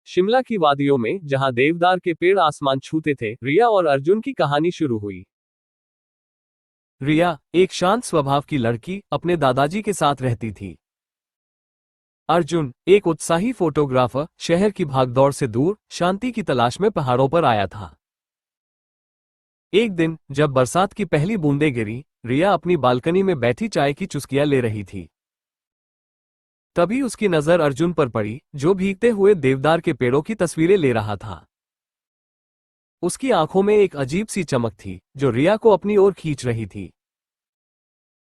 शिमला की वादियों में जहां देवदार के पेड़ आसमान छूते थे, रिया और अर्जुन की कहानी शुरू हुई। रिया एक शांत स्वभाव की लड़की अपने दादाजी के साथ रहती थी। अर्जुन एक उत्साही फोटोग्राफर शहर की भागदौड़ से दूर शांति की तलाश में पहाड़ों पर आया था। एक दिन जब बरसात की पहली बूंदें गिरी, रिया अपनी बालकनी में बैठी चाय की चुस्कियां ले रही थी। तभी उसकी नजर अर्जुन पर पड़ी, जो भीगते हुए देवदार के पेड़ों की तस्वीरें ले रहा था। उसकी आंखों में एक अजीब सी चमक थी, जो रिया को अपनी ओर खींच रही थी।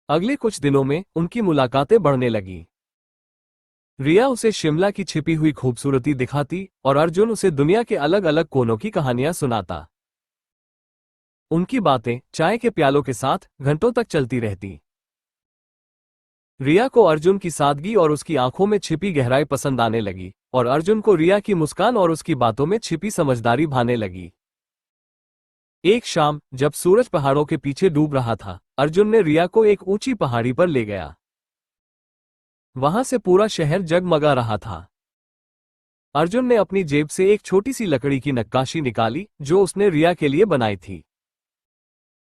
अगले कुछ दिनों में उनकी मुलाकातें बढ़ने लगी। रिया उसे शिमला की छिपी हुई खूबसूरती दिखाती और अर्जुन उसे दुनिया के अलग अलग कोनों की कहानियां सुनाता। उनकी बातें चाय के प्यालों के साथ घंटों तक चलती रहती। रिया को अर्जुन की सादगी और उसकी आंखों में छिपी गहराई पसंद आने लगी, और अर्जुन को रिया की मुस्कान और उसकी बातों में छिपी समझदारी भाने लगी। एक शाम जब सूरज पहाड़ों के पीछे डूब रहा था, अर्जुन ने रिया को एक ऊंची पहाड़ी पर ले गया। वहां से पूरा शहर जगमगा रहा था। अर्जुन ने अपनी जेब से एक छोटी सी लकड़ी की नक्काशी निकाली, जो उसने रिया के लिए बनाई थी।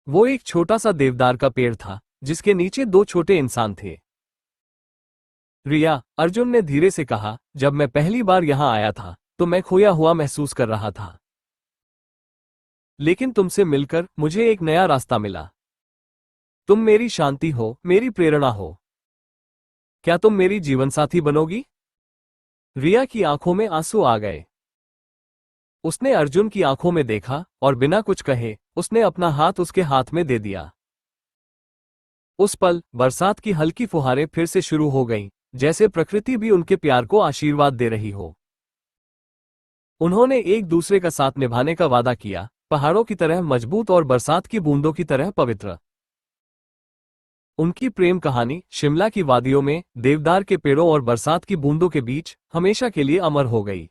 वो एक छोटा सा देवदार का पेड़ था, जिसके नीचे दो छोटे इंसान थे। रिया, अर्जुन ने धीरे से कहा, जब मैं पहली बार यहां आया था तो मैं खोया हुआ महसूस कर रहा था। लेकिन तुमसे मिलकर मुझे एक नया रास्ता मिला। तुम मेरी शांति हो, मेरी प्रेरणा हो। क्या तुम मेरी जीवनसाथी बनोगी? रिया की आंखों में आंसू आ गए। उसने अर्जुन की आंखों में देखा और बिना कुछ कहे उसने अपना हाथ उसके हाथ में दे दिया। उस पल बरसात की हल्की फुहारें फिर से शुरू हो गईं, जैसे प्रकृति भी उनके प्यार को आशीर्वाद दे रही हो। उन्होंने एक दूसरे का साथ निभाने का वादा किया, पहाड़ों की तरह मजबूत और बरसात की बूंदों की तरह पवित्र। उनकी प्रेम कहानी शिमला की वादियों में देवदार के पेड़ों और बरसात की बूंदों के बीच हमेशा के लिए अमर हो गई।